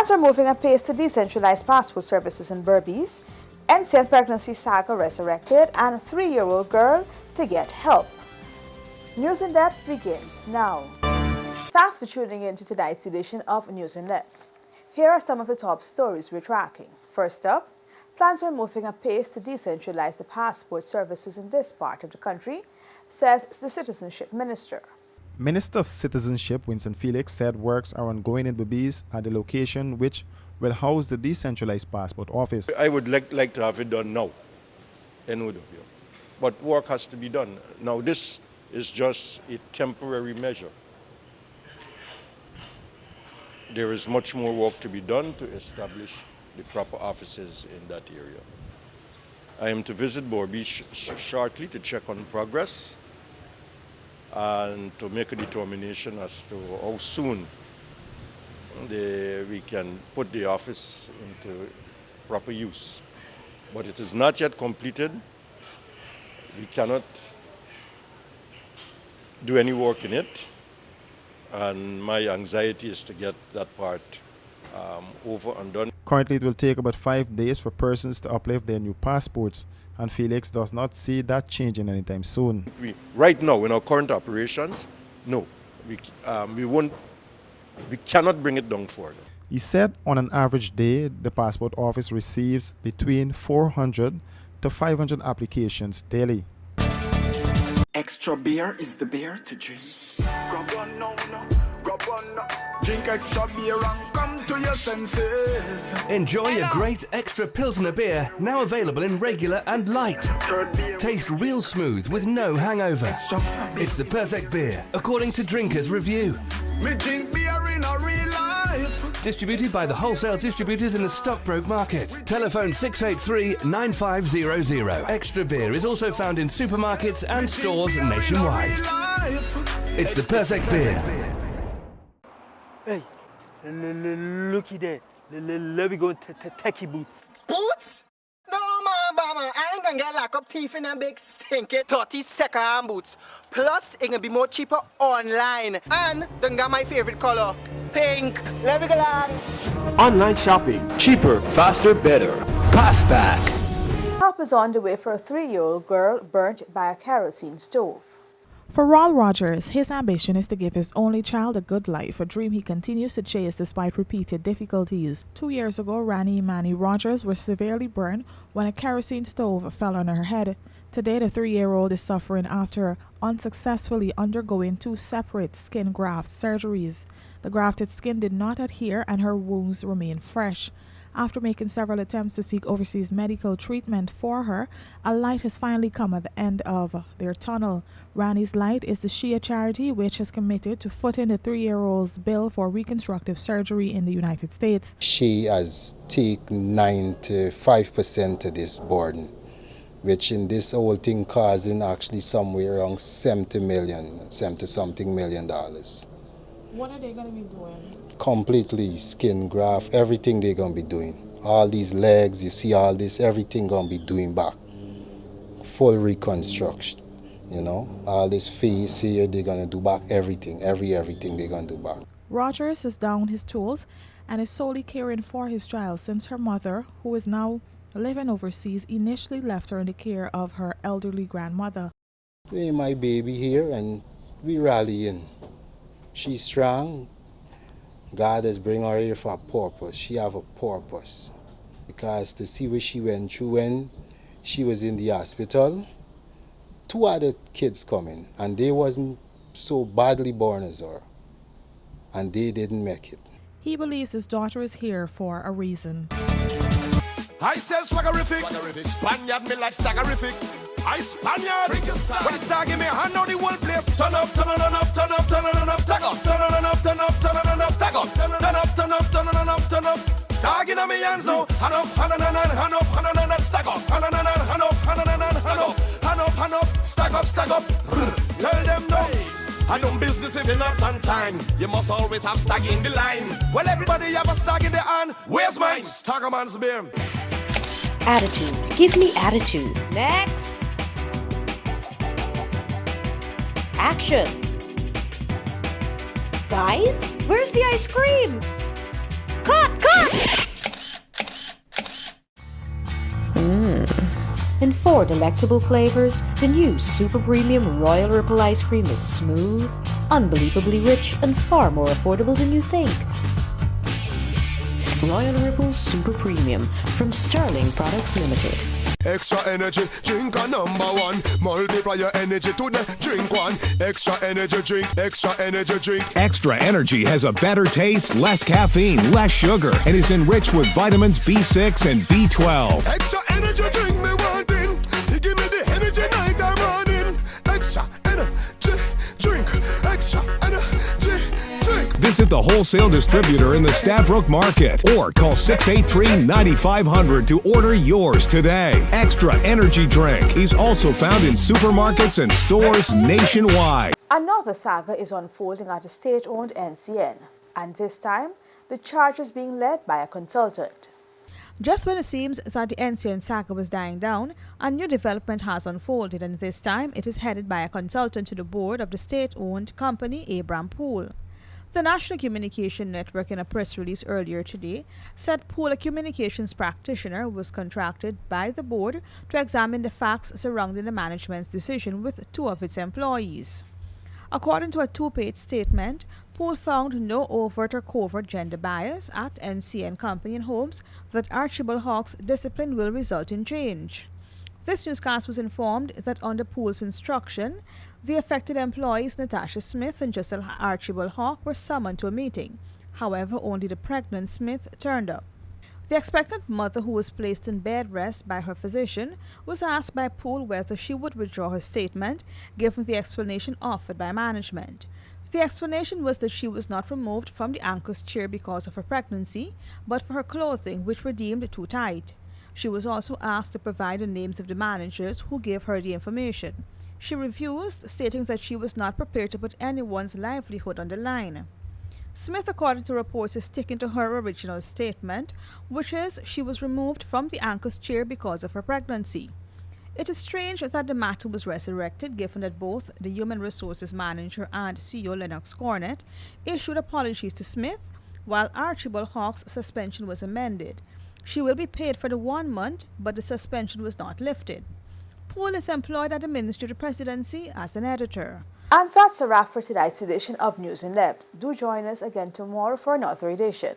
Plans are moving apace to decentralize passport services in Berbice, ensign pregnancy saga resurrected, and 3-year-old girl to get help. News in Depth begins now. Thanks for tuning in to tonight's edition of News in Depth. Here are some of the top stories we're tracking. First up, plans are moving apace to decentralize the passport services in this part of the country, says the Citizenship Minister. Minister of Citizenship Winston Felix said works are ongoing in Berbice at the location which will house the decentralized passport office. I would like to have it done now, but work has to be done. Now this is just a temporary measure. There is much more work to be done to establish the proper offices in that area. I am to visit Berbice shortly to check on progress and to make a determination as to how soon we can put the office into proper use. But it is not yet completed. We cannot do any work in it, and my anxiety is to get that part over and done. Currently, it will take about 5 days for persons to uplift their new passports, and Felix does not see that changing anytime soon. Right now, in our current operations, no, we cannot bring it down further. He said on an average day, the passport office receives between 400 to 500 applications daily. Extra beer is the beer to drink. Drink extra beer and come to your senses. Enjoy a great extra Pilsner beer, now available in regular and light. Taste real smooth with no hangover. It's the perfect beer, according to Drinkers Review. Me drink beer in a real life. Distributed by the wholesale distributors in the Stockbroke Market. Telephone 683-9500. Extra beer is also found in supermarkets and stores nationwide. It's the perfect beer. Hey, looky there. Let me go to techie boots. Boots? No, mama, I ain't gonna get locked up teeth in a big stinky 30-second boots. Plus, it can be more cheaper online. And don't got my favorite color, pink. Let me go on. Online shopping. Cheaper, faster, better. Passback. Help is on the way for a 3-year-old girl burnt by a kerosene stove. For Ronald Rogers, his ambition is to give his only child a good life, a dream he continues to chase despite repeated difficulties. 2 years ago, Ronnie Manny Rogers was severely burned when a kerosene stove fell on her head. Today, the 3-year-old is suffering after unsuccessfully undergoing 2 separate skin graft surgeries. The grafted skin did not adhere and her wounds remain fresh. After making several attempts to seek overseas medical treatment for her, a light has finally come at the end of their tunnel. Ronnies Light is the Shia charity which has committed to footing the 3-year-old's bill for reconstructive surgery in the United States. She has taken 95% of this burden, which in this whole thing causing actually somewhere around $70 something million. What are they going to be doing? Completely skin graft, everything they're going to be doing. All these legs, you see all this, everything going to be doing back. Full reconstruction, you know. All this face here, they're going to do back everything, everything they're going to do back. Rogers is down his tools and is solely caring for his child since her mother, who is now living overseas, initially left her in the care of her elderly grandmother. Hey, my baby here and we rallying. She's strong. God has bring her here for a purpose. She have a purpose. Because to see what she went through when she was in the hospital, 2 other kids coming and they wasn't so badly born as her. And they didn't make it. He believes his daughter is here for a reason. I sell swaggerific. Spaniard me like staggerific. I Spaniard. When the star give me a hand on the whole place. Turn up, stag up. Turn up, stag up. Stag in my hands now. Hand up, stag up. Hand up, stag up. Tell them no. I don't business if you're not on time. You must always have stag in the line. Well, everybody have a stag in the hand. Where's mine? Staggerman's beer. Attitude. Give me attitude. Next. Action. Guys, where's the ice cream? In 4 delectable flavors, the new Super Premium Royal Ripple ice cream is smooth, unbelievably rich, and far more affordable than you think. Royal Ripple Super Premium from Sterling Products Limited. Extra energy, drink a #1. Multiply your energy to the drink one. Extra energy drink, extra energy drink. Extra Energy has a better taste, less caffeine, less sugar, and is enriched with vitamins B6 and B12. Extra energy drink me wanting. You give me the energy night and morning. Extra energy drink, extra energy drink. Visit the wholesale distributor in the Stabrook Market or call 683-9500 to order yours today. Extra Energy Drink is also found in supermarkets and stores nationwide. Another saga is unfolding at a state-owned NCN, and this time, the charge is being led by a consultant. Just when it seems that the NCN saga was dying down, a new development has unfolded, and this time it is headed by a consultant to the board of the state-owned company Abram Pool. The National Communication Network, in a press release earlier today, said Pool, a communications practitioner, was contracted by the board to examine the facts surrounding the management's decision with 2 of its employees. According to a 2-page statement, Pool found no overt or covert gender bias at NCN Company and hopes that Archibald Hawk's discipline will result in change. This newscast was informed that under Pool's instruction, the affected employees Natasha Smith and Jessel Archibald Hawk were summoned to a meeting. However, only the pregnant Smith turned up. The expectant mother, who was placed in bed rest by her physician, was asked by Pool whether she would withdraw her statement, given the explanation offered by management. The explanation was that she was not removed from the anchor's chair because of her pregnancy, but for her clothing, which were deemed too tight. She was also asked to provide the names of the managers who gave her the information. She refused, stating that she was not prepared to put anyone's livelihood on the line. Smith, according to reports, is sticking to her original statement, which is she was removed from the anchor's chair because of her pregnancy. It is strange that the matter was resurrected, given that both the Human Resources Manager and CEO Lennox Cornett issued apologies to Smith, while Archibald Hawk's suspension was amended. She will be paid for the 1 month, but the suspension was not lifted. Pool is employed at the Ministry of the Presidency as an editor. And that's a wrap for tonight's edition of News in Depth. Do join us again tomorrow for another edition.